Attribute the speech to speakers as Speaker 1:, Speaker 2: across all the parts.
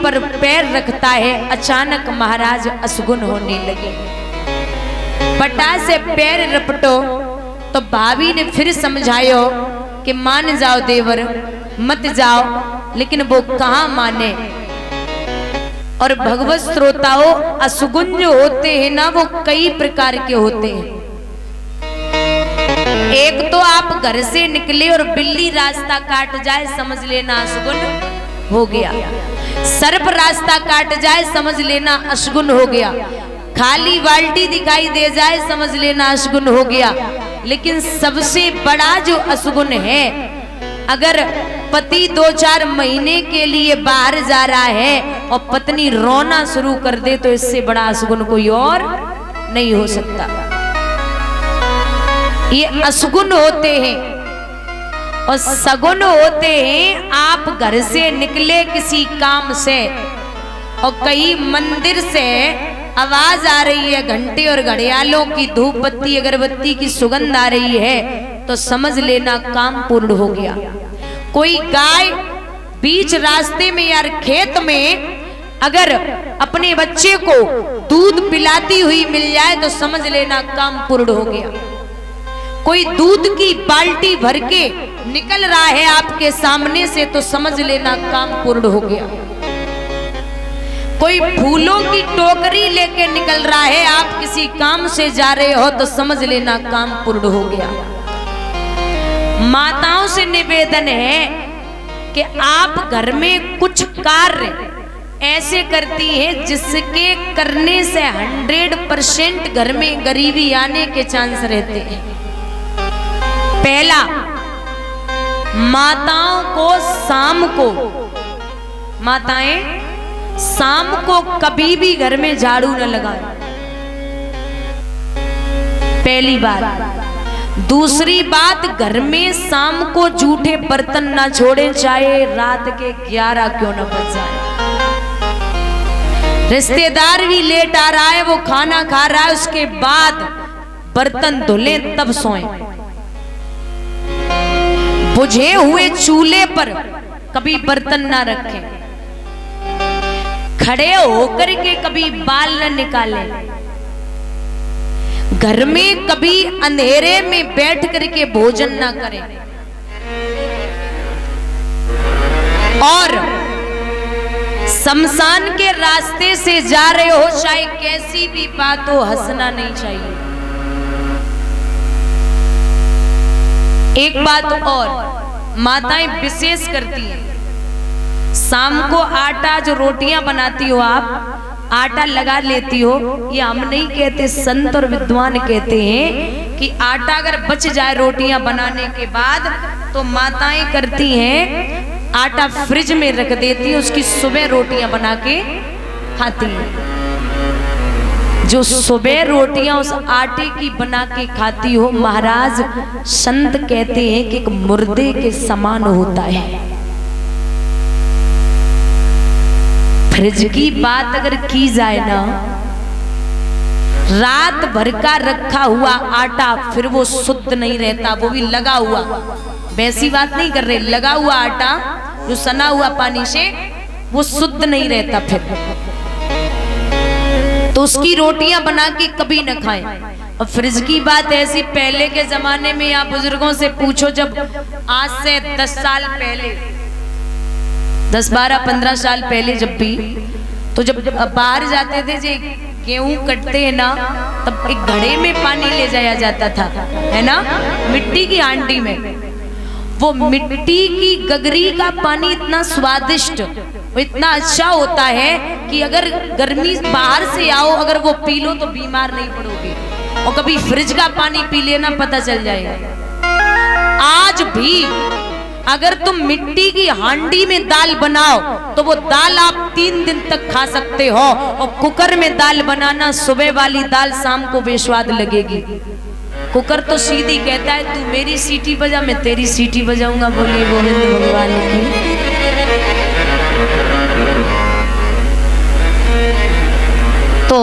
Speaker 1: पर पैर रखता है, अचानक महाराज असगुन होने लगे। पटा से पैर रपटो तो भाभी ने फिर समझायो कि मान जाओ देवर, मत जाओ, लेकिन वो कहाँ माने। और भगवत श्रोताओं, असगुन जो होते हैं ना, वो कई प्रकार के होते हैं। एक तो आप घर से निकले और बिल्ली रास्ता काट जाए, समझ लेना असगुन हो गया। सर्प रास्ता काट जाए, समझ लेना असगुन हो गया। खाली बाल्टी दिखाई दे जाए, समझ लेना असगुन हो गया। लेकिन सबसे बड़ा जो असगुन है, अगर पति 2-4 महीने के लिए बाहर जा रहा है और पत्नी रोना शुरू कर दे, तो इससे बड़ा असगुन कोई और नहीं हो सकता। ये असगुन होते हैं। और सगुन होते हैं, आप घर से निकले किसी काम से और कहीं मंदिर से आवाज आ रही है, घंटे और घड़ियालों की, धूप बत्ती अगरबत्ती की सुगंध आ रही है, तो समझ लेना काम पूर्ण हो गया। कोई गाय बीच रास्ते में या खेत में अगर अपने बच्चे को दूध पिलाती हुई मिल जाए, तो समझ लेना काम पूर्ण हो गया। कोई दूध की बाल्टी भर के निकल रहा है आपके सामने से, तो समझ लेना काम पूर्ण हो गया। कोई फूलों की टोकरी लेके निकल रहा है, आप किसी काम से जा रहे हो, तो समझ लेना काम पूर्ण हो गया। माताओं से निवेदन है कि आप घर में कुछ कार्य ऐसे करती हैं जिसके करने से 100% घर में गरीबी आने के चांस रहते हैं। पहला, माताओं को शाम को, माताएं शाम को कभी भी घर में झाड़ू न लगाएं, पहली बात। दूसरी बात, घर में शाम को जूठे बर्तन ना छोड़ें, चाहे रात के 11 क्यों न बज जाए। रिश्तेदार भी लेट आ रहा है, वो खाना खा रहा है, उसके बाद बर्तन धुले तब सोएं। बुझे हुए चूल्हे पर कभी बर्तन ना रखें। खड़े होकर के कभी बाल न निकालें। घर में कभी अंधेरे में बैठ करके भोजन ना करें। और शमशान के रास्ते से जा रहे हो, चाहे कैसी भी बात हो, हंसना नहीं चाहिए। एक बात और माताएं विशेष करती हैं, शाम को आटा जो रोटियां बनाती हो आप, आटा लगा लेती हो। ये हम नहीं कहते, संत और विद्वान कहते हैं कि आटा अगर बच जाए रोटियां बनाने के बाद, तो माताएं करती हैं आटा फ्रिज में रख देती है, उसकी सुबह रोटियां बना के खाती हैं। जो सुबह रोटियां उस आटे की बना के खाती हो, महाराज संत कहते हैं कि एक मुर्दे के समान होता है। फ्रिज की बात अगर की जाए ना, रात भर का रखा हुआ आटा फिर वो शुद्ध नहीं रहता, वो भी लगा हुआ। वैसी बात नहीं कर रहे, लगा हुआ आटा जो सना हुआ पानी से, वो शुद्ध नहीं रहता फिर। तो उसकी रोटियां बना के कभी न खाएं। और फ्रिज की बात ऐसी, पहले के जमाने में या बुजुर्गों से पूछो, जब आज से 10 साल पहले, 10, 12, 15 साल पहले, जब भी, तो जब बाहर जाते थे, जो गेहूं कटते हैं ना, तब एक घड़े में पानी ले जाया जाता था, है ना, मिट्टी की हांडी में। वो मिट्टी की गगरी का पानी इतना स्वादिष्ट, वो इतना अच्छा होता है कि अगर गर्मी बाहर से आओ, अगर वो पी लो तो बीमार नहीं पड़ोगे। और कभी फ्रिज का पानी पी लेना, पता चल जाएगा। आज भी अगर तुम मिट्टी की हांडी में दाल बनाओ, तो वो दाल आप 3 दिन तक खा सकते हो। और कुकर में दाल बनाना, सुबह वाली दाल शाम को बेस्वाद लगेगी। कुकर तो सीधी कहता है, तू मेरी सीटी बजा, मैं तेरी सीटी बजाऊंगा। बोलिए गोविंद भगवान की। तो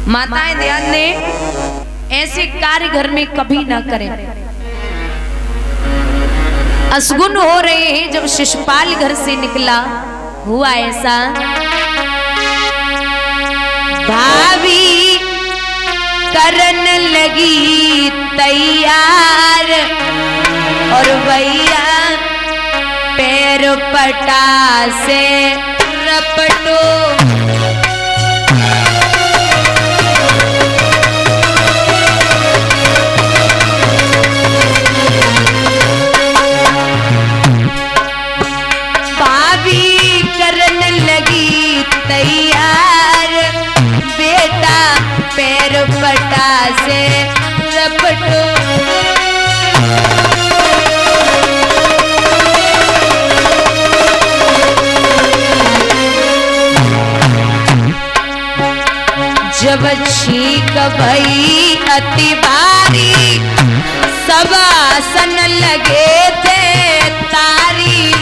Speaker 1: माताएं ध्यान दें, ऐसे कार्य घर में कभी ना करें। असगुन हो रहे हैं। जब शिशुपाल घर से निकला, हुआ ऐसा, भाभी करन लगी तैयार और भैया पैर पटा से रपटो। भाभी करन लगी तैयार, बेटा पैर पटा से रपटो। जब छीक भई अति भारी, सब आसन लगे थे तारी।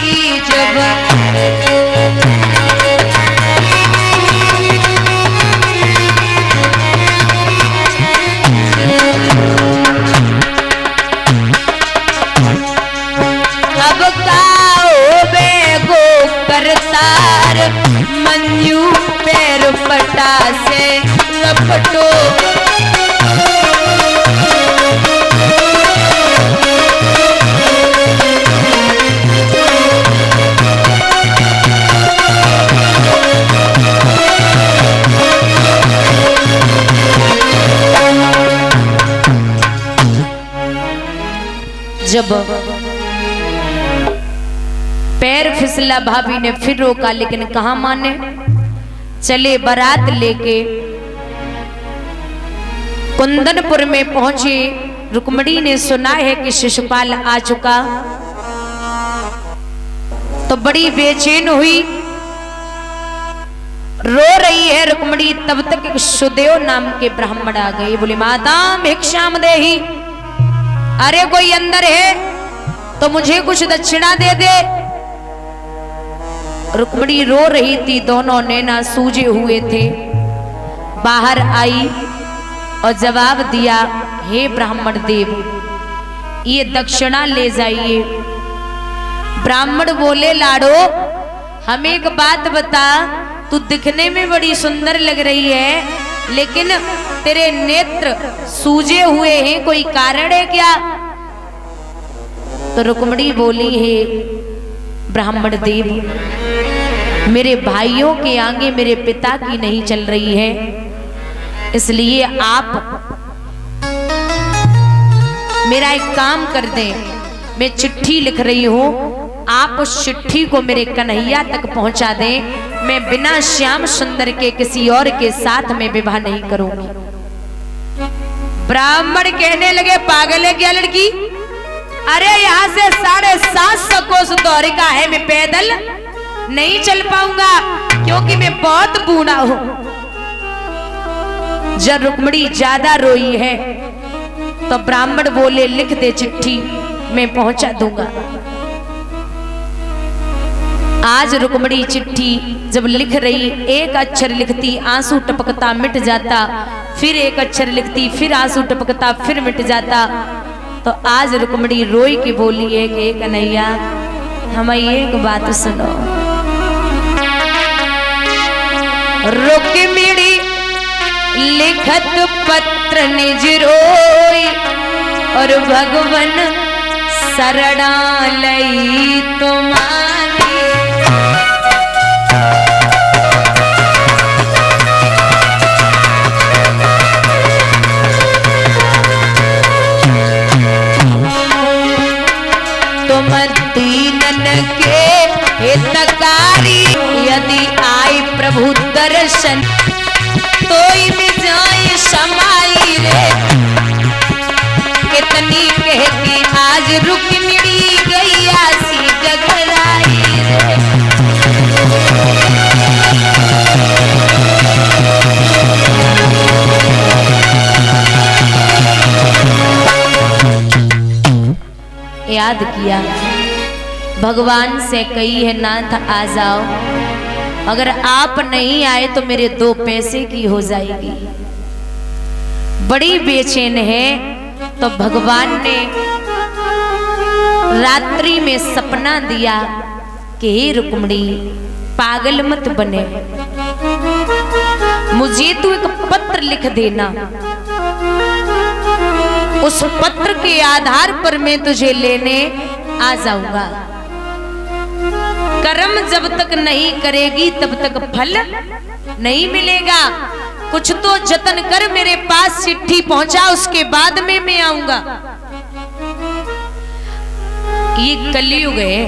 Speaker 1: जब अब काओ बेगो करतार, मंजू पैर पटा से रपटो। जब पैर फिसला, भाभी ने फिर रोका, लेकिन कहां माने। चले बारात लेके कुंदनपुर में पहुंचे। रुक्मणी ने सुना है कि शिशुपाल आ चुका, तो बड़ी बेचैन हुई, रो रही है रुक्मणी। तब तक एक सुदेव नाम के ब्राह्मण आ गए। बोले माता भिक्षाम देहि, अरे कोई अंदर है तो मुझे कुछ दक्षिणा दे दे। रुक्मणी रो रही थी, दोनों नैना सूजे हुए थे। बाहर आई और जवाब दिया, हे ब्राह्मण देव, ये दक्षिणा ले जाइए। ब्राह्मण बोले लाडो, हमें एक बात बता, तू दिखने में बड़ी सुंदर लग रही है, लेकिन तेरे नेत्र सूजे हुए हैं, कोई कारण है क्या? तो रुक्मणी बोली, हे ब्राह्मण देव, मेरे भाइयों के आगे मेरे पिता की नहीं चल रही है, इसलिए आप मेरा एक काम कर दें। मैं चिट्ठी लिख रही हूं, आप उस चिट्ठी को मेरे कन्हैया तक पहुंचा दें। मैं बिना श्याम सुंदर के किसी और के साथ में विवाह नहीं करूंगी। ब्राह्मण कहने लगे, पागल है क्या लड़की? अरे यहाँ से 750 कोस द्वारिका है, मैं पैदल नहीं चल पाऊंगा क्योंकि मैं बहुत बूढ़ा हूं। जब रुक्मणी ज्यादा रोई है तो ब्राह्मण बोले, लिख दे चिट्ठी, मैं पहुंचा दूंगा। आज रुक्मणी चिट्ठी जब लिख रही, एक अक्षर लिखती, आंसू टपकता, मिट जाता, फिर एक अक्षर लिखती, फिर आंसू टपकता, फिर मिट जाता। तो आज रुक्मणी रोई की बोली है कि कन्हैया, हमें एक बात सुनो। रुक्मिणी लिखत पत्र निज रोई, और भगवन शरणा लई तुम्हारी। तुम दीनन के हितकारी, यदि आई प्रभु दर्शन तो में जाए समाई रे। कितनी कहती आज रुक्मिणी गैया सी गगराई रे। याद किया, भगवान से कही है, नाथ आ जाओ, अगर आप नहीं आए तो मेरे 2 पैसे की हो जाएगी। बड़ी बेचैन है, तो भगवान ने रात्रि में सपना दिया कि हे रुक्मिणी, पागल मत बने, मुझे तू एक पत्र लिख देना, उस पत्र के आधार पर मैं तुझे लेने आ जाऊंगा। कर्म जब तक नहीं करेगी तब तक फल नहीं मिलेगा। कुछ तो जतन कर मेरे पास चिट्ठी पहुंचा, उसके बाद में मैं आऊंगा। ये कलयुग है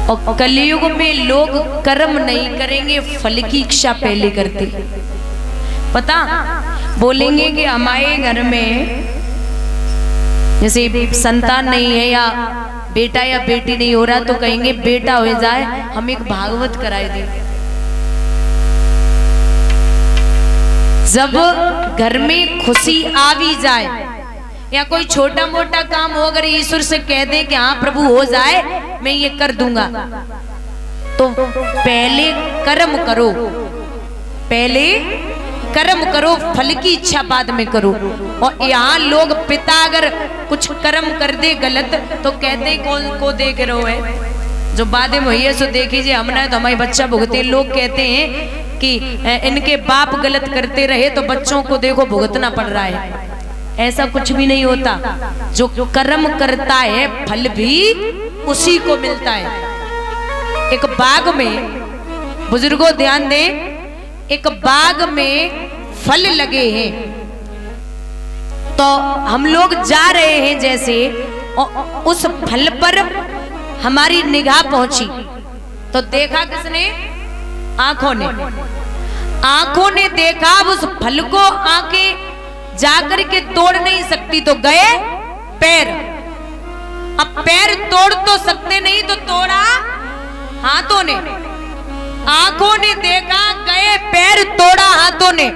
Speaker 1: और कलयुग में लोग कर्म नहीं करेंगे, फल की इच्छा पहले करते। पता बोलेंगे कि हमारे घर में जैसे संतान नहीं है या बेटा या बेटी नहीं हो रहा, तो कहेंगे बेटा हो जाए हम एक भागवत कराए दे। जब घर में खुशी आ भी जाए या कोई छोटा मोटा काम हो, अगर ईश्वर से कह दे कि हाँ प्रभु हो जाए मैं ये कर दूंगा, तो पहले कर्म करो, पहले कर्म करो, फल की इच्छा बाद में करो। और यहाँ लोग पिता अगर कुछ कर्म कर दे गलत तो कहते कौन को देख रहे है, जो बाद में हुई है सो देखिए हमने तो हमारे बच्चा भुगते। लोग कहते हैं कि इनके बाप गलत करते रहे तो बच्चों को देखो भुगतना पड़ रहा है। ऐसा कुछ भी नहीं होता, जो कर्म करता है फल भी उसी को मिलता है। एक बाग में, बुजुर्गों ध्यान दें, एक बाग में फल लगे हैं, तो हम लोग जा रहे हैं जैसे, और उस फल पर हमारी निगाह पहुंची तो देखा किसने? आंखों ने। आंखों ने देखा, अब उस फल को आंखें जाकर के तोड़ नहीं सकती तो गए पैर। अब पैर तोड़ तो सकते नहीं तो तोड़ा हाथों ने। आंखों ने देखा, गए पैर, तोड़ा हाथों ने।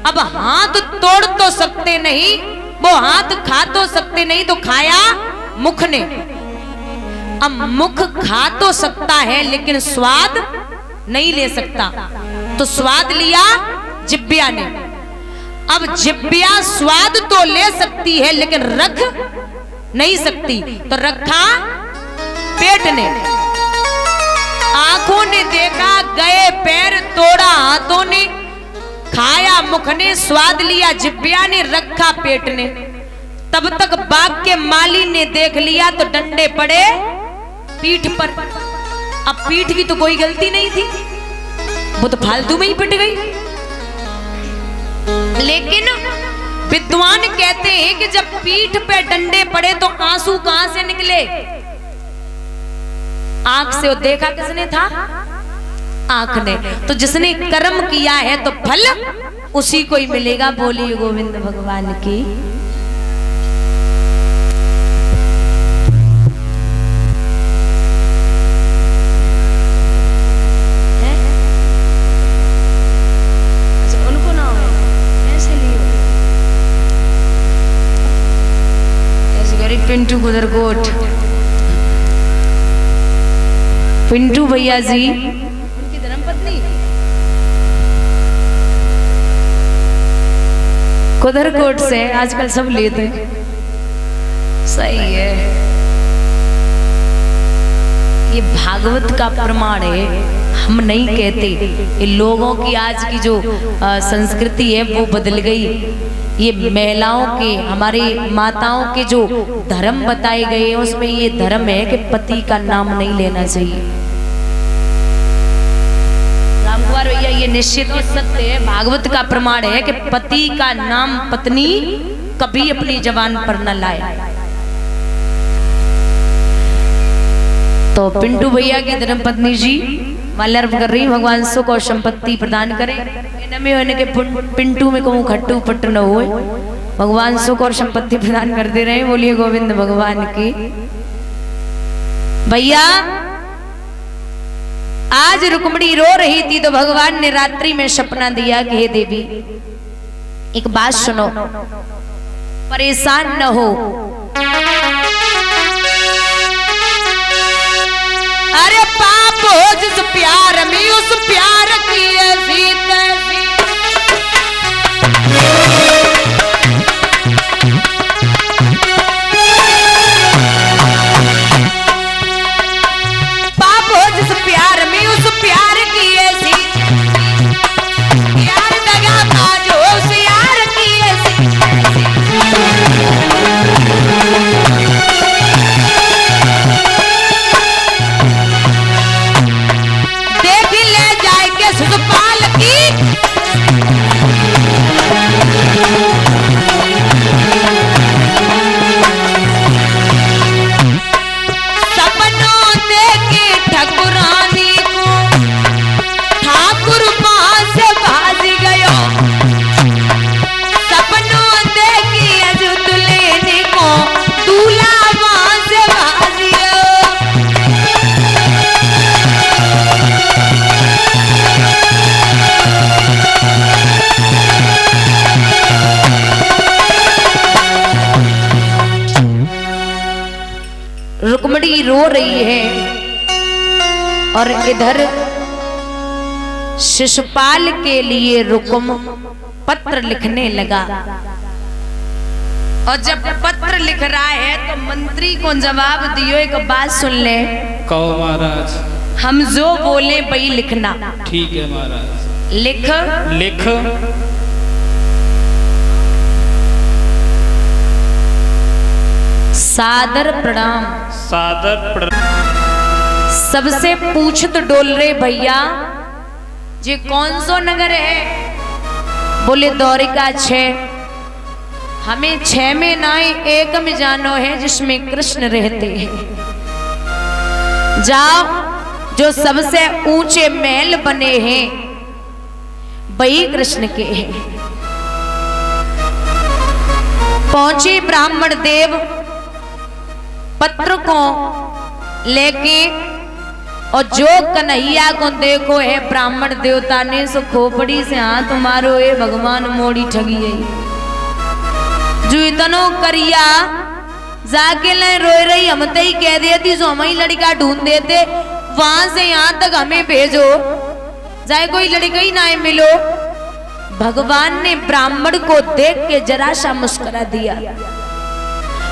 Speaker 1: अब हाथ तोड़ तो सकते नहीं, वो हाथ खा तो सकते नहीं तो खाया मुख ने। अब मुख खा तो सकता है लेकिन स्वाद नहीं ले सकता, तो स्वाद लिया जिब्बिया ने। अब जिब्बिया स्वाद तो ले सकती है लेकिन रख नहीं सकती, तो रखा पेट ने। आंखों ने देखा, गए पैर, तोड़ा हाथों ने, खाया मुख ने, स्वाद लिया जिब्बिया ने, रखा पेट ने। तब तक बाग के माली ने देख लिया तो डंडे पड़े पीठ पर। अब पीठ की तो कोई गलती नहीं थी, वो तो फालतू में ही पिट गई। लेकिन विद्वान कहते हैं कि जब पीठ पे डंडे पड़े तो आंसू कहां से निकले? आंख से। वो देखा किसने था? आंख ने। तो जिसने कर्म किया है तो फल उसी को ही मिलेगा। बोलिए गोविंद भगवान की। उनको ना हो ऐसे लियो, ऐसे गरीब पिंटू गुदरकोट, पिंटू भैया जी उनकी धर्मपत्नी कुदरकोट से आजकल सब लेते। सही है, ये भागवत का प्रमाण है, हम नहीं कहते। ये लोगों की आज की जो संस्कृति है वो बदल गई। ये महिलाओं के, हमारी माताओं के जो धर्म बताए गए हैं उसमें ये धर्म है कि पति का नाम नहीं लेना चाहिए। रामकुमार भैया ये निश्चित और सत्य है, भागवत का प्रमाण है कि पति का नाम पत्नी कभी अपनी जबान पर न लाए। तो पिंटू भैया की धर्मपत्नी जी माल्यार्प कर रही, भगवान सुख और संपत्ति प्रदान करें। होने के पिंटू में कहूँ खट्टू पट्ट न हो, भगवान सुख और संपत्ति प्रदान करते रहे। बोलिए गोविंद भगवान की। भैया आज रुक्मिणी रो रही थी तो भगवान ने रात्रि में सपना दिया कि हे देवी एक बात सुनो, परेशान न हो। अरे पाप हो जिस प्यार में उस प्यार की ऐसी तैसी। पाप हो जिस प्यार में उस रही है और इधर शिशुपाल के लिए रुकुम पत्र लिखने लगा। और जब पत्र लिख रहा है तो मंत्री को जवाब दियो, एक बात सुन ले।
Speaker 2: कहो महाराज।
Speaker 1: हम जो बोले वही लिखना।
Speaker 2: ठीक है महाराज।
Speaker 1: लिख।
Speaker 2: लिख।
Speaker 1: सादर प्रणाम।
Speaker 2: सादर प्रणाम।
Speaker 1: सबसे पूछत डोल रे भैया, ये कौन सो नगर है? बोले द्वारिका 6। हमें 6 में नाई एक में जानो है जिसमें कृष्ण रहते हैं। जाओ, जो सबसे ऊंचे महल बने हैं वही कृष्ण के हैं। पहुंचे ब्राह्मण देव पत्र को लेके, और जो कन्हैया को देखो है ब्राह्मण देवता ने सो खोपड़ी से हाथ मारो है, भगवान मोड़ी ठगी गई। जो इतनो करिया जाके ले रोए रही, हम तो ही कह देती जो हम ही लड़का ढूंढ देते, वहां से यहाँ तक हमें भेजो, जाए कोई लड़का ही ना मिलो। भगवान ने ब्राह्मण को देख के जरा सा मुस्कुरा दिया,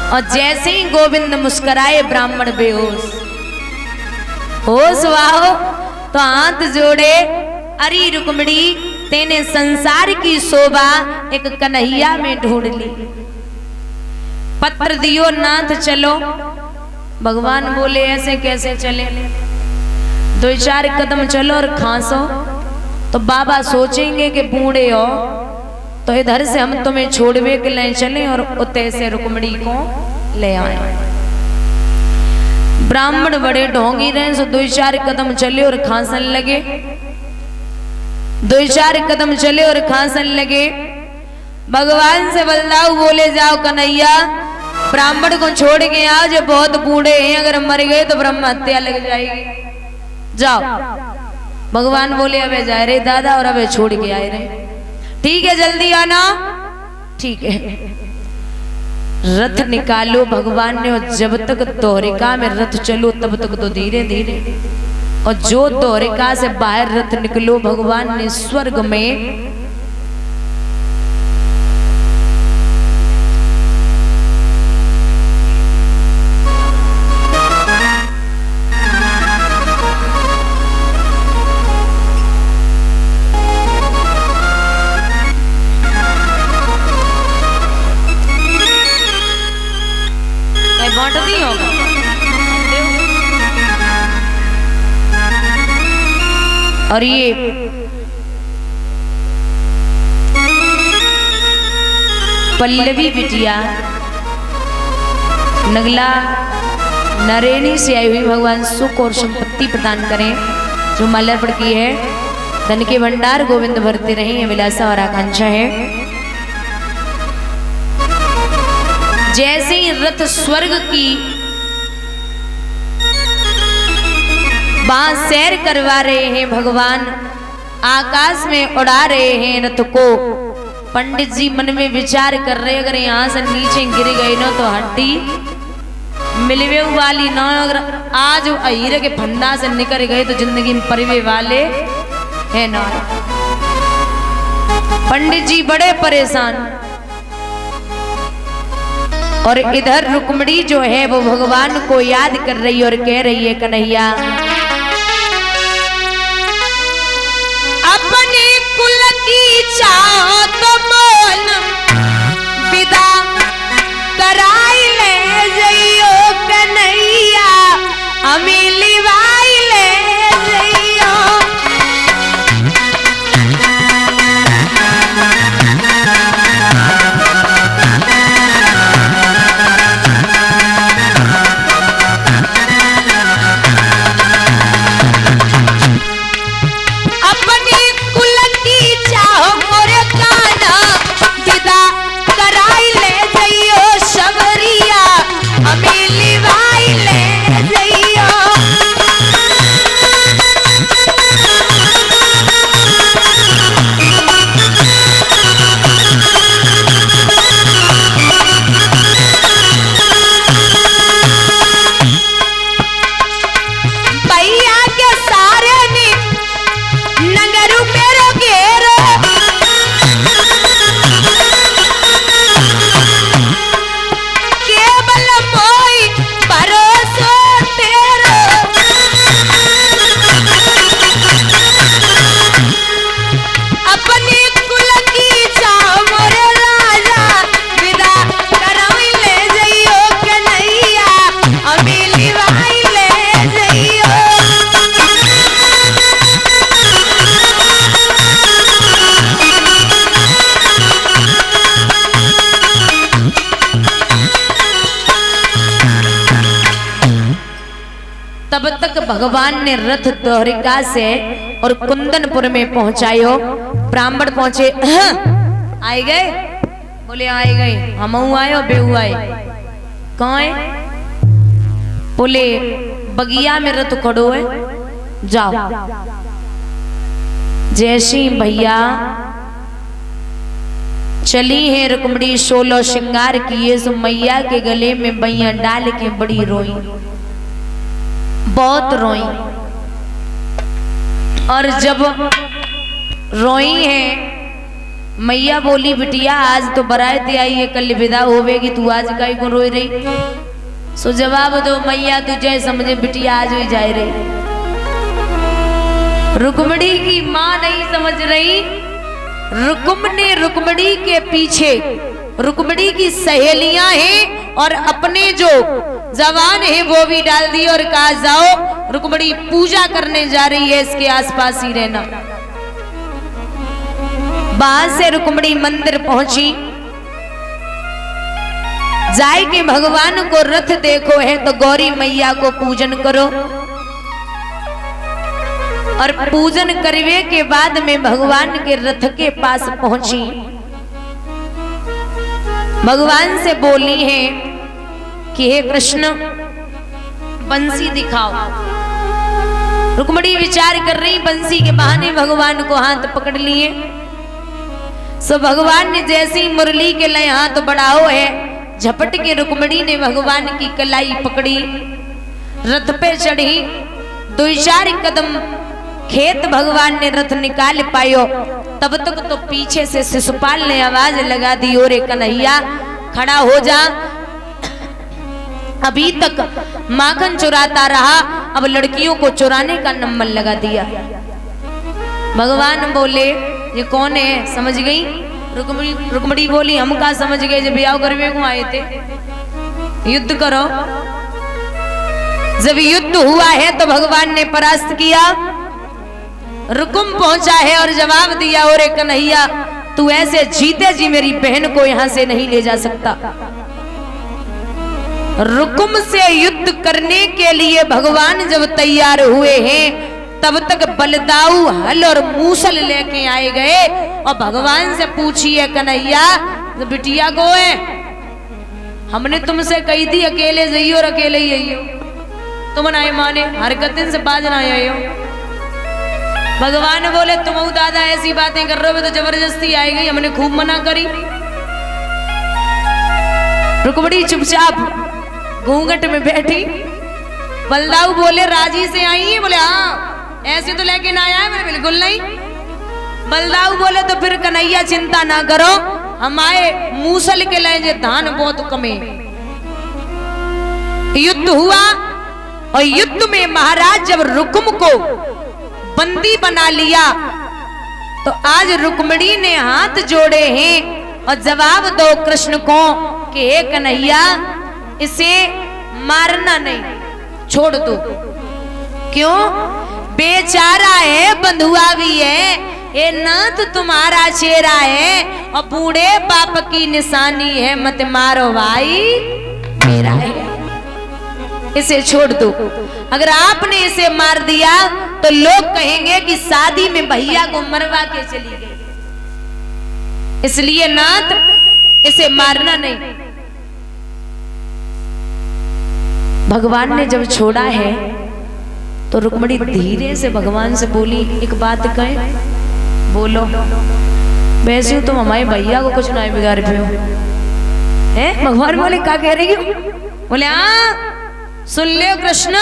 Speaker 1: और जैसे ही गोविंद मुस्कुराए ब्राह्मण बेहोश। होश वाहो तो हाथ जोड़े, अरे रुक्मिणी तेने संसार की शोभा एक कन्हैया में ढूंढ ली। पत्र दियो नाथ चलो। भगवान बोले ऐसे कैसे चले? 2-4 कदम चलो और खांसो तो बाबा सोचेंगे कि बूढ़े हो, तो इधर से हम तुम्हें छोड़वे के ले चले और उते से रुक्मिणी को ले आए। ब्राह्मण बड़े ढोंगी रहे, सो 2-4 कदम चले और खांसन लगे। 2-4 कदम चले और खांसन लगे। भगवान से बलदाऊ बोले जाओ कन्हैया, ब्राह्मण को छोड़ के आओ, जो बहुत बूढ़े हैं, अगर मर गए तो ब्रह्म हत्या लग जाएगी। जाओ। भगवान बोले अबे जा रहे दादा, और अबे छोड़ के आए रहे। ठीक है जल्दी आना। ठीक है। रथ निकालो भगवान ने, और जब तक द्वारिका में रथ चलो तब तक तो धीरे धीरे, और जो द्वारिका से बाहर रथ निकलो भगवान ने स्वर्ग में नहीं होगा। और ये पल्लवी बिटिया नगला नरेणी से आई हुई, भगवान सुख और संपत्ति प्रदान करें। जो माल्यार्पण की है, धन के भंडार गोविंद भरते रहे, अभिलाषा और आकांक्षा है। जैसे ही रथ स्वर्ग की वहां सैर करवा रहे हैं, भगवान आकाश में उड़ा रहे हैं रथ को। पंडित जी मन में विचार कर रहे, अगर यहाँ से नीचे गिर गई ना तो हड्डी मिलवे वाली ना, अगर आज हीरे के फंदा से निकल गए तो जिंदगी में परिवे वाले है ना। पंडित जी बड़े परेशान, और इधर रुक्मिणी जो है वो भगवान को याद कर रही है और कह रही है कन्हैया अपने कुल की चाह तो मोल विदा कराई ले जइयो कन्हैया, हमें लिवाई ले जइयो। भगवान ने रथ द्वारिका से और कुंदनपुर में पहुंचायो। ब्राह्मण पहुंचे, आए गए? बोले आए गए। हम आयो बेहू आए। कहाँ है? बोले बगिया में रथ खड़ो है, जाओ। जैसी भैया चली है रुक्मणी 16 श्रृंगार किए, सो मैया के गले में बैया डाल के बड़ी रोई, बहुत रोई। और जब रोई है, मैया बोली बिटिया आज तो बारात आई है, कल विदा होवेगी, तू आज काहे को रोई रही? सो जवाब दो मैया, तुझे समझे बिटिया आज ही जाए रही। रुक्मणी की मां नहीं समझ रही। रुक्मणी के पीछे रुक्मणी की सहेलियां हैं और अपने जो जवान है वो भी डाल दी और कहा जाओ रुक्मणी पूजा करने जा रही है, इसके आसपास ही रहना। बाहर से रुक्मणी मंदिर पहुंची, जाए के भगवान को रथ देखो है तो गौरी मैया को पूजन करो। और पूजन करवे के बाद में भगवान के रथ के पास पहुंची, भगवान से बोली है कि हे कृष्ण बंसी दिखाओ। रुक्मणी विचार कर रही, बंसी के बहाने भगवान को हाथ पकड़ लिए। सो भगवान ने जैसी मुरली के लिए हाथ बढ़ाओ है, झपट के रुक्मणी ने भगवान की कलाई पकड़ी, रथ पे चढ़ी। 2-4 कदम खेत भगवान ने रथ निकाल पायो, तब तक तो पीछे से शिशुपाल ने आवाज लगा दी, ओरे कन्हैया खड़ा हो जा, अभी तक माखन चुराता रहा, अब लड़कियों को चुराने का नंबर लगा दिया। भगवान बोले ये कौन है? समझ गई? रुक्मणी बोली हम का समझ गए, जब ब्याह करवे को आए थे, युद्ध करो। जब युद्ध हुआ है तो भगवान ने परास्त किया, रुकुम पहुंचा है और जवाब दिया, ओरे कन्हैया तू ऐसे जीते जी मेरी बहन को यहां से नहीं ले जा सकता। रुकुम से युद्ध करने के लिए भगवान जब तैयार हुए हैं, तब तक बलदाऊ हल और मूसल लेके आए गए और भगवान से पूछिए कन्हैया बिटिया को है, हमने तुमसे कही थी अकेले जाइयो और अकेले ही आइयो, तुम ना माने, हरकत से बाज ना आयो। भगवान बोले तुम दादा ऐसी बातें कर रहे हो तो जबरदस्ती आई गई, हमने खूब मना करी। रुक्मणी चुपचाप घूंघट में बैठी। बलदाऊ बोले राजी से आई है? बोले हाँ। ऐसे तो लेके ना आया? मैंने बिल्कुल नहीं। बलदाऊ बोले तो फिर कन्हैया चिंता ना करो, हमारे मूसल के लिए धान बहुत कमे। युद्ध हुआ और युद्ध में महाराज जब रुकुम को बंदी बना लिया तो आज रुक्मणी ने हाथ जोड़े हैं और जवाब दो कृष्ण को कि हे कन्हैया इसे मारना नहीं, छोड़ दो। क्यों? बेचारा है, बंधुआ भी है, ये नाथ तुम्हारा चेहरा है और बूढ़े बाप की निशानी है, मत मारो भाई मेरा है, इसे छोड़ दो। अगर आपने इसे मार दिया तो लोग कहेंगे कि शादी में भैया को मरवा के चली गई, इसलिए नाथ इसे मारना नहीं। भगवान ने जब छोड़ा है तो रुक्मणी धीरे से भगवान से बोली एक बात कहे, बोलो। वैसे तुम हमारे भैया को कुछ नहीं बिगाड़ पे हो। भगवान बोले क्या कह रही हो? बोले हाँ सुन ले कृष्ण,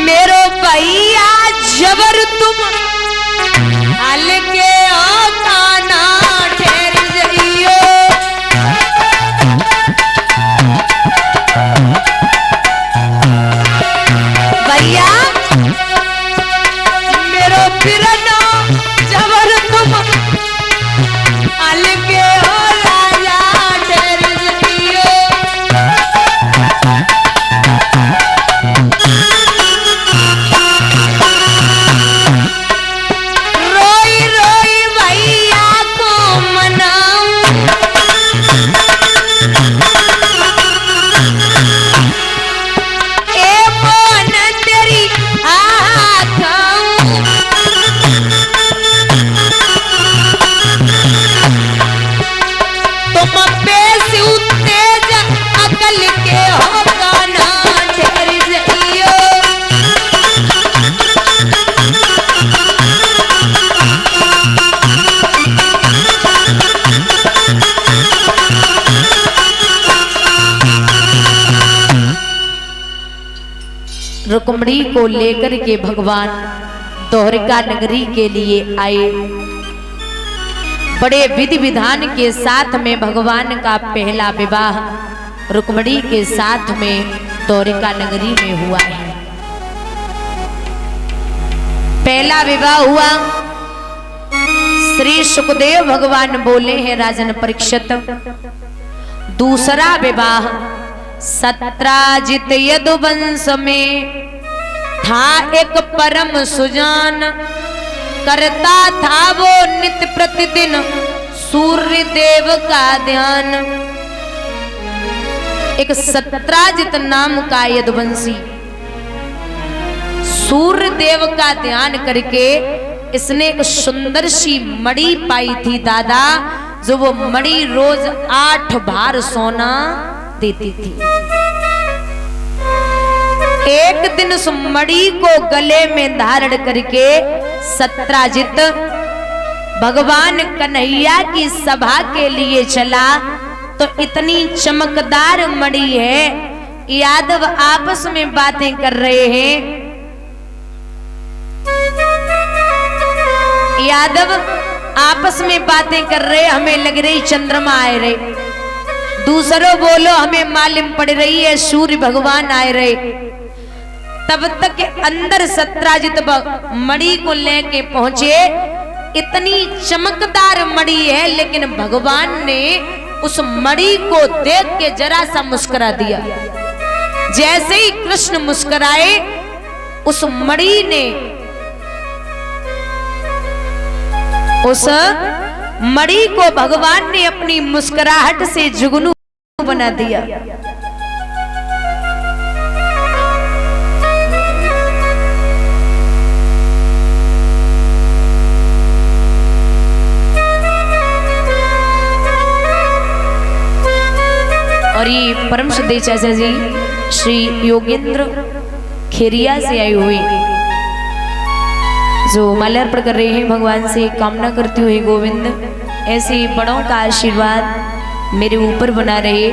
Speaker 1: मेरो भैया जबर तुम हल्के काना ठहर जाइयो, भैया मेरो पिरनो जबर तुम हल्के राजा ठहर जाइयो। रुक्मणी को लेकर के भगवान द्वारिका नगरी के लिए आए। बड़े विधि विधान के साथ में भगवान का पहला विवाह रुक्मणी के साथ में द्वारिका नगरी में हुआ है। पहला विवाह हुआ, श्री सुखदेव भगवान बोले हैं राजन परीक्षित। दूसरा विवाह सत्राजित यदुवंश में था एक परम सुजान, करता था वो नित्य प्रतिदिन सूर्य देव का ध्यान। एक सत्राजित नाम का यदुवंशी सूर्य देव का ध्यान करके इसने एक सुंदर सी मणि पाई थी दादा, जो वो मणि रोज 8 भार सोना देती थी। एक दिन उस मणि को गले में धारण करके सत्राजित भगवान कन्हैया की सभा के लिए चला, तो इतनी चमकदार मणि है। यादव आपस में बातें कर रहे हैं, यादव आपस में बातें कर रहे, हमें लग रही चंद्रमा आए रहे। दूसरों बोलो हमें मालूम पड़ रही है सूर्य भगवान आए रहे। तब तक के अंदर सत्राजित मणि को लेके पहुंचे। इतनी चमकदार मणि है, लेकिन भगवान ने उस मणि को देख के जरा सा मुस्कुरा दिया। जैसे ही कृष्ण मुस्कुराए, उस मणि ने उस मणि को भगवान ने अपनी मुस्कुराहट से जुगनू बना दिया। और ये परम श्रद्धेय चाचा जी श्री योगेंद्र खेरिया से आए हुए, जो माल्यार्पण कर रहे हैं। भगवान से कामना करती हुई गोविंद ऐसे बड़ों का आशीर्वाद मेरे ऊपर बना रहे,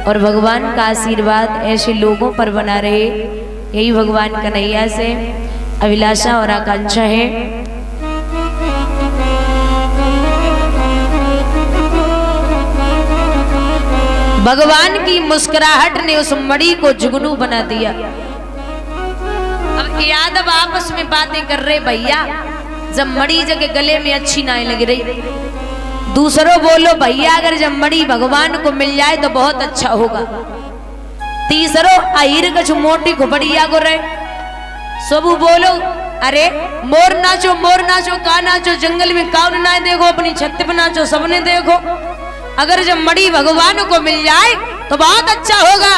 Speaker 1: और भगवान का आशीर्वाद ऐसे लोगों पर बना रहे। यही भगवान कन्हैया से अभिलाषा और आकांक्षा है। भगवान की मुस्कुराहट ने उस मणि को जुगनू बना दिया। अब यादव आपस में बातें कर रहे, भैया जब मणि जगह गले में अच्छी ना लग रही। दूसरों बोलो भैया अगर जब मणि भगवान को मिल जाए तो बहुत अच्छा होगा। तीसरों अहिर कछु मोटी खुपड़िया को रहे। सबू बोलो अरे मोर नाचो का नाचो, जंगल में कौन ना देखो, अपनी छत पे नाचो सबने देखो। अगर जब मणि भगवान को मिल जाए तो बहुत अच्छा होगा।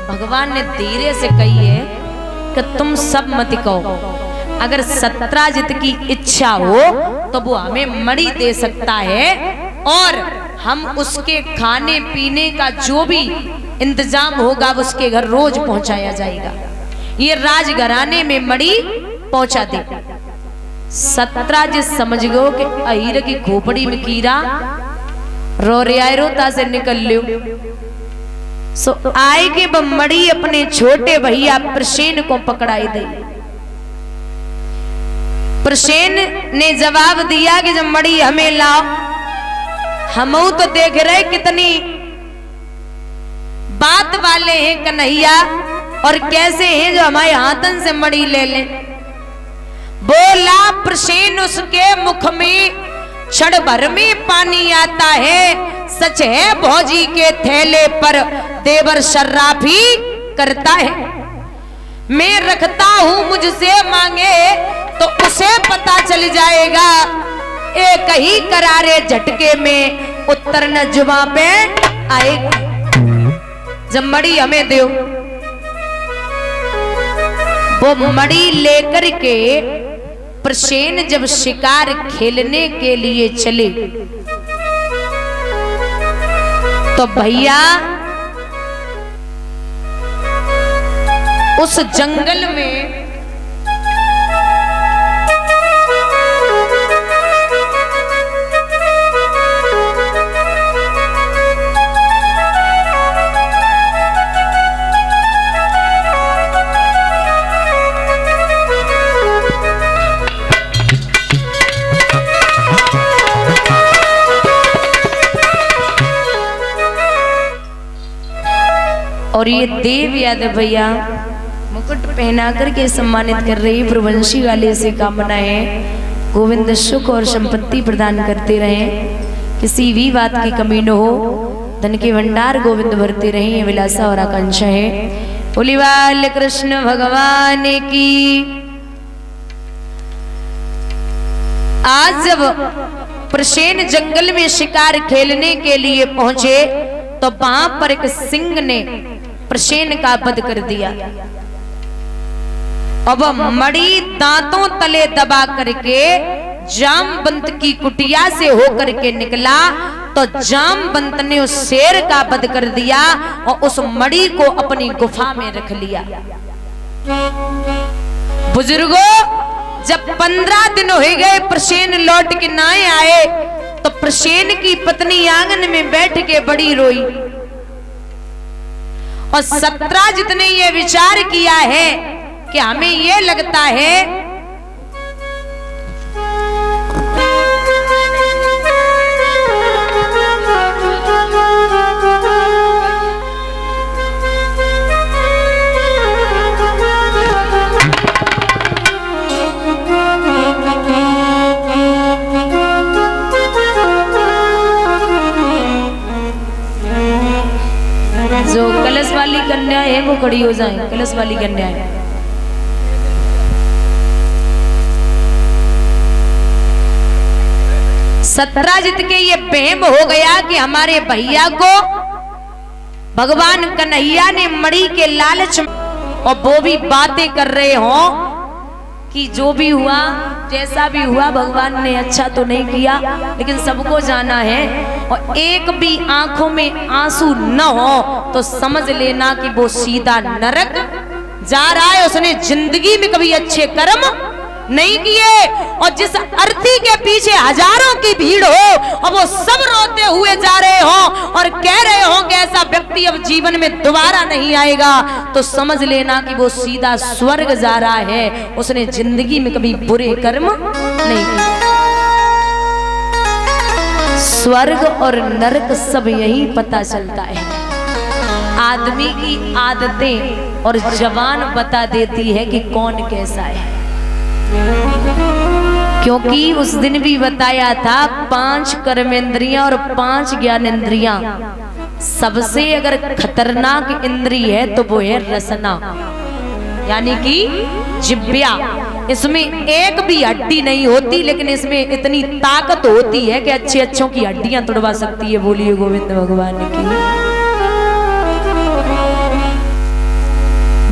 Speaker 1: भगवान ने धीरे से कही है कि तुम सब मत कहो, अगर सत्राजित की इच्छा हो तो वो हमें मणि दे सकता है, और हम उसके खाने पीने का जो भी इंतजाम होगा उसके घर रोज पहुंचाया जाएगा। ये राजघराने में मणि पहुंचा दे। सत्राजित समझ गयो कि अहिर की खोपड़ी में कीड़ा रोता से निकल लियो। सो आए के मणि अपने छोटे भैया प्रसेन को पकड़ाई दे। प्रसेन ने जवाब दिया कि जब मणि हमें लाओ, हम तो देख रहे कितनी बात वाले हैं कन्हैया, और कैसे हैं जो हमारे हाथन से मणि ले लें। बोला प्रसेन उसके मुख में क्षण भर में पानी आता है, सच है भौजी के थैले पर देवर शर्राफी करता है। मैं रखता हूं मुझसे मांगे तो उसे पता चल जाएगा, एक ही करारे झटके में उत्तर न जुबां पे आएगा। जब मणि हमें दो, वो मणि लेकर के प्रसेन जब शिकार खेलने के लिए चले तो भैया उस जंगल में और ये देव यादव भैया मुकुट पहना करके सम्मानित कर रही प्रवंशी वाले से कामना है गोविंद सुख और संपत्ति प्रदान करते रहे, किसी भी बात की कमी न हो, धन के भंडार गोविंद भरते रहे, ये विलासा और आकांक्षा है। बोली बाल कृष्ण भगवान की। आज जब प्रसेन जंगल में शिकार खेलने के लिए पहुंचे तो वहां पर एक सिंह ने प्रसेन का वध कर दिया। अब मणि दांतों तले दबा करके जामवंत की कुटिया से होकर के निकला तो जामवंत ने उस शेर का वध कर दिया और उस मणि को अपनी गुफा में रख लिया। बुजुर्गों, जब 15 दिन हो गए प्रसेन लौट के ना आए तो प्रसेन की पत्नी आंगन में बैठ के बड़ी रोई और 17 ने ये विचार किया है कि हमें ये लगता है जो कलश वाली कन्या है वो खड़ी हो जाए। कलश वाली कन्या है, सत्राजित के ये प्रेम हो गया कि हमारे भैया को भगवान कन्हैया ने मणि के लालच, और वो भी बातें कर रहे हो कि जो भी हुआ जैसा भी हुआ भगवान ने अच्छा तो नहीं किया, लेकिन सबको जाना है और एक भी आंखों में आंसू न हो तो समझ लेना कि वो सीधा नरक जा रहा है। उसने जिंदगी में कभी अच्छे कर्म नहीं किए और जिस अर्थी के पीछे हजारों की भीड़ हो और वो सब रोते हुए जा रहे हो और कह रहे हो कि ऐसा व्यक्ति अब जीवन में दोबारा नहीं आएगा, तो समझ लेना कि वो सीधा स्वर्ग जा रहा है। उसने जिंदगी में कभी बुरे कर्म नहीं किए। स्वर्ग और नरक सब यही पता चलता है। आदमी की आदतें और जवान बता देती है कि कौन कैसा है, क्योंकि उस दिन भी बताया था 5 कर्मेंद्रियां और 5 ज्ञानेंद्रियां, सबसे अगर खतरनाक इंद्री है तो वो है रसना, यानी कि जिब्या। इसमें एक भी हड्डी नहीं होती, लेकिन इसमें इतनी ताकत होती है कि अच्छे अच्छों की हड्डियां तोड़वा सकती है। बोलिए गोविंद भगवान की।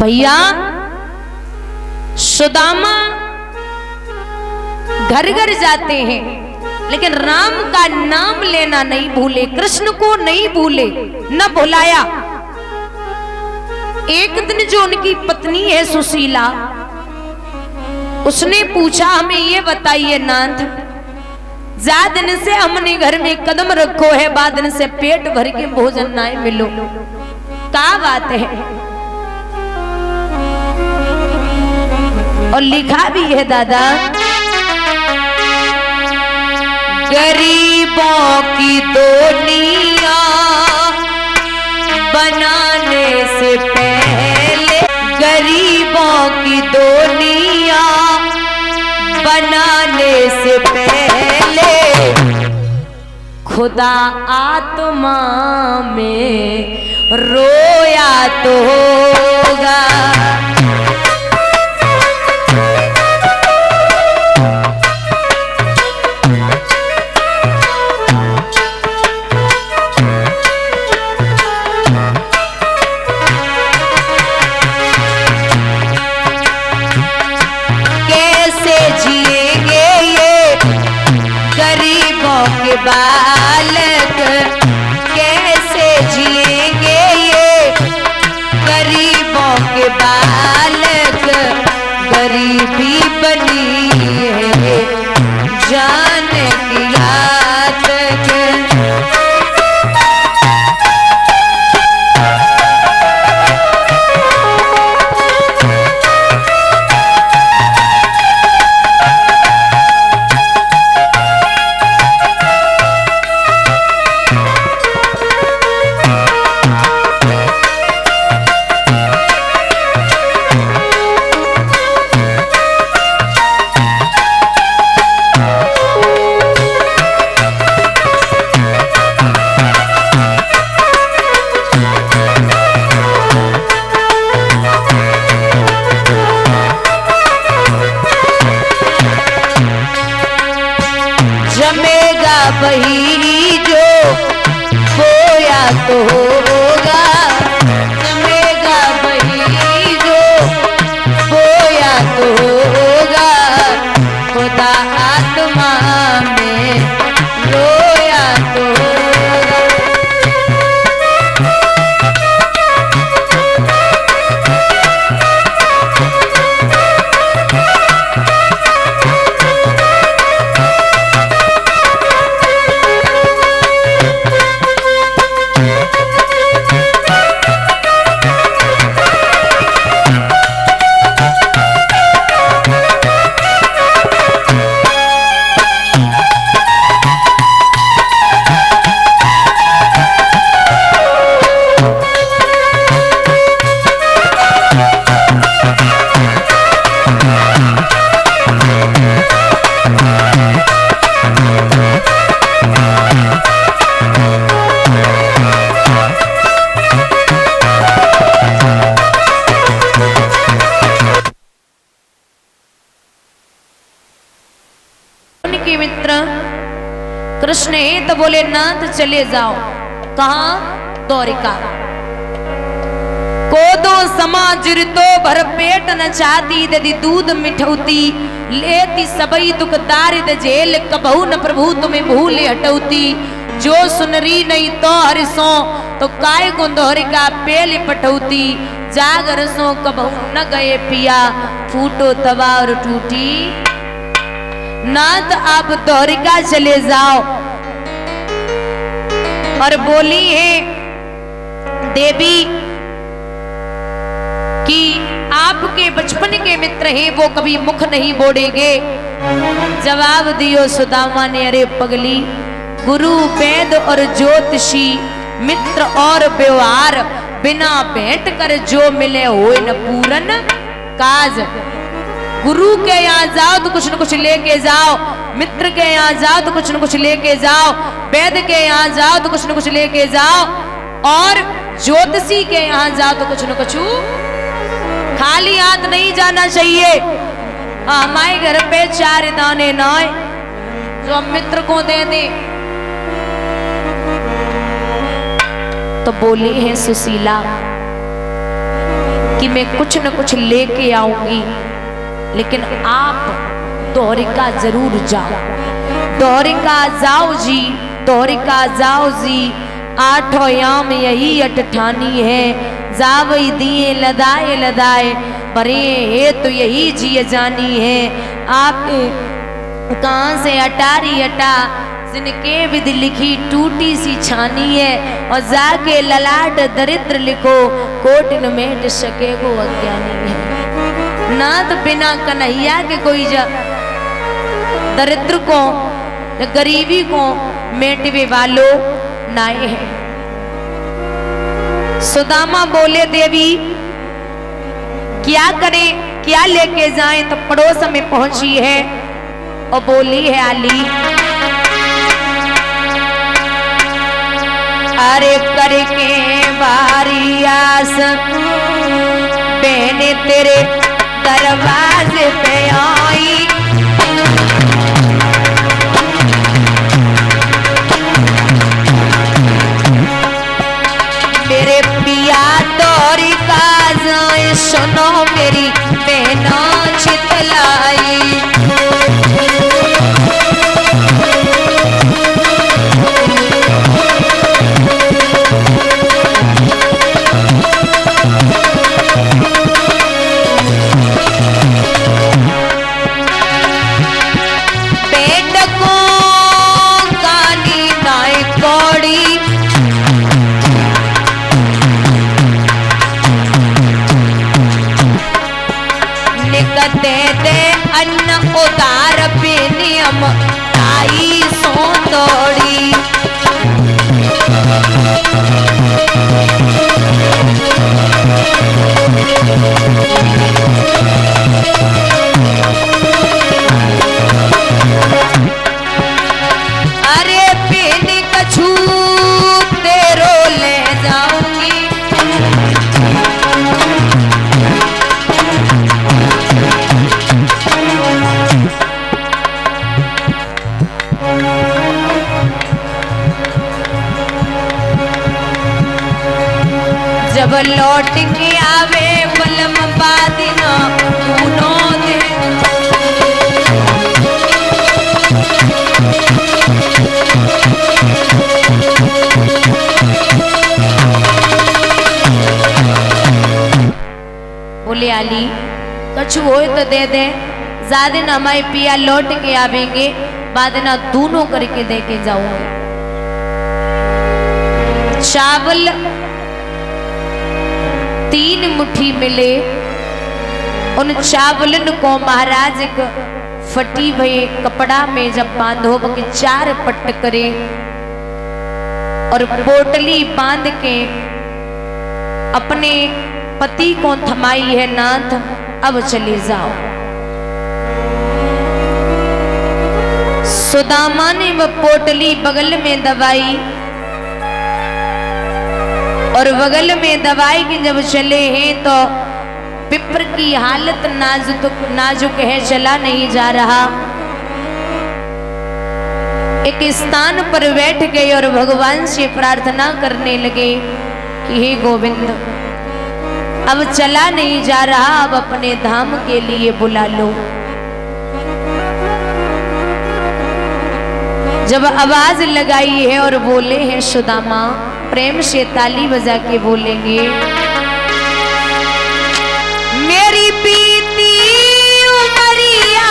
Speaker 1: भैया सुदामा घर घर जाते हैं, लेकिन राम का नाम लेना नहीं भूले, कृष्ण को नहीं भूले, न भुलाया। एक दिन जो उनकी पत्नी है सुशीला, उसने पूछा हमें ये बताइए नाथ, जा दिन से हमने घर में कदम रखो है, बाद दिन से पेट भर के भोजन ना मिलो, क्या बात है? और लिखा भी है दादा, गरीबों की दुनिया बनाने से पहले, गरीबों की दुनिया बनाने से पहले खुदा आत्मा में रोया तो होगा। बालक कैसे जिएंगे ये गरीबों के बालक, गरीबी बनी है जान की आदत। वही जो बोया तो होगा, जमेगा वही जो बोया तो होगा, खुदा आत्मा में रोया तो होगा। उनके मित्र कृष्ण है तो बोले नाथ चले जाओ। कहा? द्वारिका। कोदो समाजुर तो भर पेट न चाहती, दधी दूध मिठौती, लेती सबई दुख दारिद जेल, कबहू न प्रभु तुम्हें भूले हटौती। जो सुनरी नहीं तो हरिसो, तो काय को द्वारिका पेल पठौती। जागर सो कबहू न गए पिया, फूटो तवा और टूटी। नाथ आप द्वारिका चले जाओ। और बोली है देवी कि आपके बचपन के मित्र हैं, वो कभी मुख नहीं बोलेंगे। जवाब दियो सुदामा ने, अरे पगली, गुरु वेद और ज्योतिषी मित्र और व्यवहार, बिना भेंट कर जो मिले होए न पूरन काज। गुरु के यहाँ जाओ तो कुछ न कुछ लेके जाओ, मित्र के यहाँ जाओ तो कुछ न कुछ लेके जाओ, वेद के यहाँ जाओ तो कुछ न कुछ लेके जाओ, और ज्योतिषी के यहाँ जाओ तो कुछ न कुछ। खाली हाथ नहीं जाना चाहिए। हमारे घर पे 4 दाने नाए जो हम मित्र को दे दे। तो बोली है सुशीला कि मैं कुछ न कुछ लेके आऊंगी, लेकिन आप द्वारिका जरूर जाओ। द्वारिका जाओ जी, द्वारिका जाओ जी, 8 याम यही अटठानी है। जावई दिए लदाए लदाए, बरे है तो यही जिय जानी है। आप कहाँ से अटारी अटा, जिनके विध लिखी टूटी सी छानी है। और जाके ललाट दरिद्र लिखो, कोटिन मेट सके को अज्ञानी है। नाथ बिना कन्हैया के कोई दरिद्र को, गरीबी को मेटवे वालो नाए है। सुदामा बोले देवी क्या करें, क्या लेके जाएं? तो पड़ोस में पहुंची है और बोली है आली, अरे करके बारी आस, बहने तेरे दरवाजे पे आई। मेरे पिया द्वारिका जाए, सुनो मेरी बहना चितलाई। दे दे अन्न उदार पे नियम, आई सो तोड़ी। अरे पीने कछू तेरो ले जाऊंगी, जब लौट के आवे बलम बादिना दोनों दे। बोले आली कछु हो तो दे दे, ज्यादा ना हमारे पिया लौट के आवेंगे, बाद ना दोनों करके दे के जाऊंगे। चावल 3 मुट्ठी मिले, उन चावलन को महाराज एक फटी भई कपड़ा में जब बांधो के 4 पट करे और पोटली बांध के अपने पति को थमाई है, नाथ अब चले जाओ। सुदामा ने वह पोटली बगल में दबाई और बगल में दवाई के जब चले हैं तो पिपर की हालत नाजुक है, चला नहीं जा रहा। एक स्थान पर बैठ गए और भगवान से प्रार्थना करने लगे कि हे गोविंद, अब चला नहीं जा रहा, अब अपने धाम के लिए बुला लो। जब आवाज लगाई है और बोले हैं सुदामा, प्रेम से ताली बजा के बोलेंगे, मेरी बीती उमरिया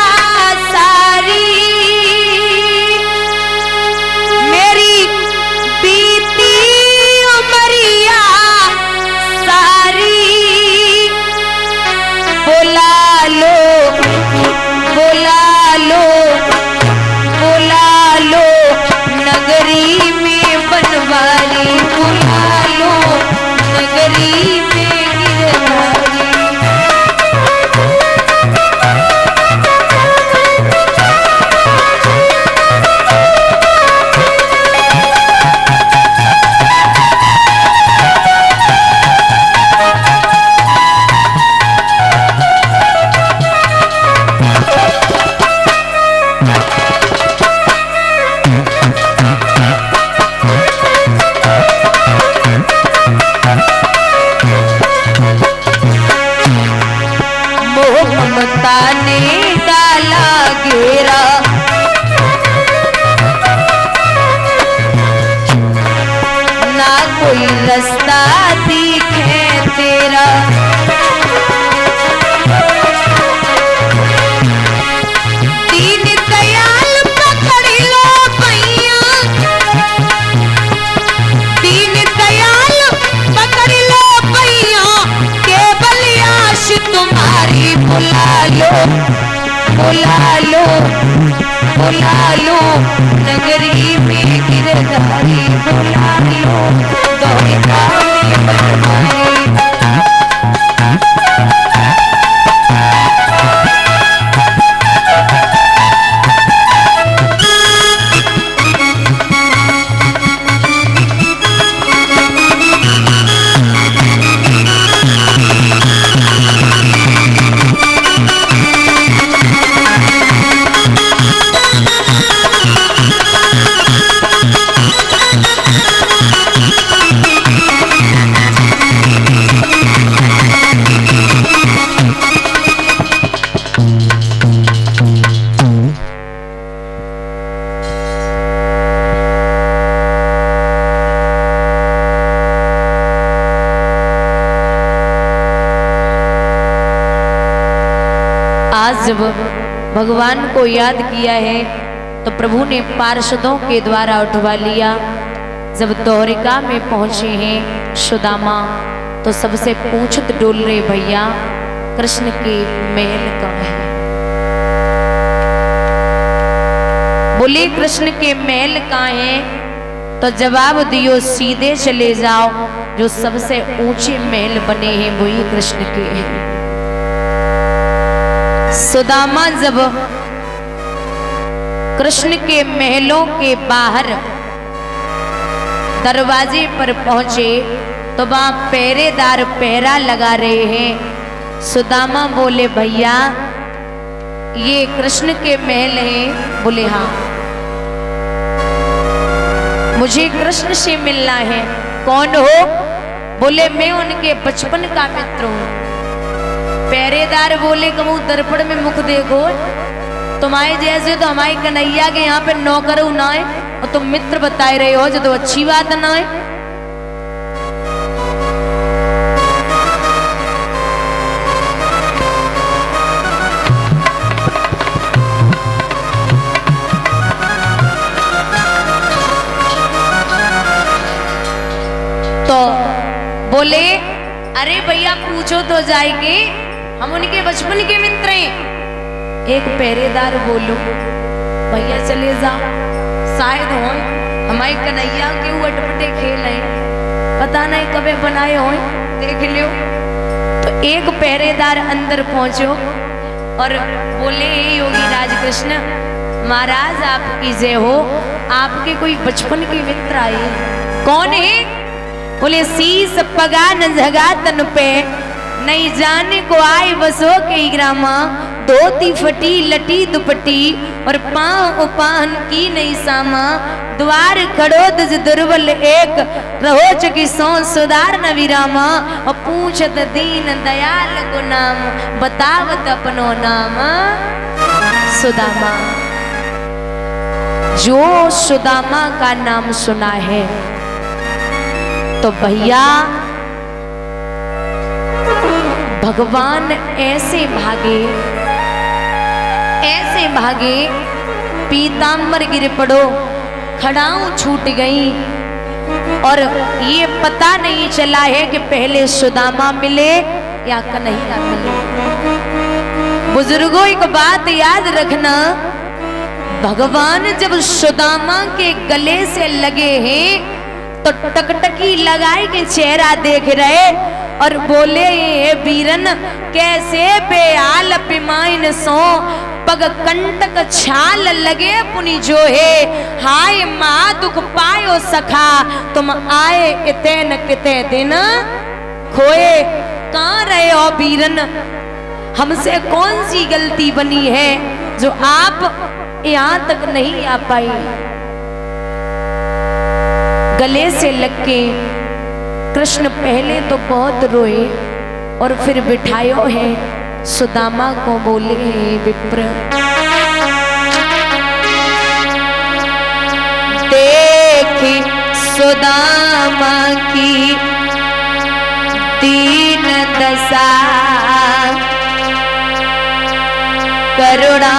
Speaker 1: सारी, मेरी बीती उमरिया सारी, बुला लो बुला लो बुला लो नगरी में बनवारी, बुला लो नगरी में गिरधारी। ने डाला घेरा, ना कोई रास्ता दिखे तेरा, दीन दयाल पकड़ लो भैया, दीन दयाल पकड़ लो भैया, केवल आश तुम्हारी, बुला लो बुला लो बुला लो नगरी में गिरधारी, बुला लो द्वारिका में बनवारी। आज जब भगवान को याद किया है तो प्रभु ने पार्षदों के द्वारा उठवा लिया। जब द्वारिका में पहुंचे हैं सुदामा तो सबसे पूछत डोल रहे, भैया कृष्ण के महल कहाँ है? बोले कृष्ण के महल कहाँ है? तो जवाब दियो, सीधे चले जाओ, जो सबसे ऊंचे महल बने हैं वही कृष्ण के हैं। सुदामा जब कृष्ण के महलों के बाहर दरवाजे पर पहुंचे तो वहां पहरेदार पहरा लगा रहे हैं। सुदामा बोले, भैया ये कृष्ण के महल हैं? बोले हाँ। मुझे कृष्ण से मिलना है। कौन हो? बोले मैं उनके बचपन का मित्र हूँ। पहरेदार बोले कहूँ दर्पण में मुख देखो, तुम्हारे जैसे तो हमारे कन्हैया के यहाँ पे नौकर ना है और तुम मित्र बताए रहे हो, जो तो अच्छी बात ना है। तो बोले अरे भैया पूछो तो जाएंगे, हम उनके बचपन के मित्र हैं। एक पहरेदार बोलो भैया चले जाओ, शायद हो हमारे कन्हैया के अटपटे खेल हैं, पता नहीं कबे बनाए हो, देख लियो। तो एक पहरेदार अंदर पहुंचो और बोले योगी राज कृष्ण महाराज आपकी जय हो, आपके कोई बचपन के मित्र आए। कौन है? बोले शीस पगा न जगा तन पे, नहीं जाने को आए बसो के ग्रामा, धोती फटी लटी दुपट्टी और पांव उपान की नहीं सामा, द्वार खड़ो दज दुर्बल एक, रहो चकी सो सुधार न विरामा, और पूछत दीन दयाल को नाम, बतावत अपनो नाम सुदामा। जो सुदामा का नाम सुना है तो भैया भगवान ऐसे भागे पीताम्बर गिर पड़ो, खड़ाऊं छूट गई और ये पता नहीं चला है कि पहले सुदामा मिले या कन्हैया मिले। बुजुर्गों एक बात याद रखना, भगवान जब सुदामा के गले से लगे हैं तो टकटकी लगाए के चेहरा देख रहे और बोले ये वीरन कैसे बेहाल पिमाइन सो, पग कंटक छाल लगे पुनि जो है, हाय माँ दुख पायो सखा, तुम आए किते न किते दिन खोए। कहाँ रहे हो वीरन, हमसे कौन सी गलती बनी है जो आप यहाँ तक नहीं आ पाई। गले से लग के कृष्ण पहले तो बहुत रोए और फिर बिठायो है सुदामा को, बोले विप्र देखी सुदामा की दीन दशा, करुणा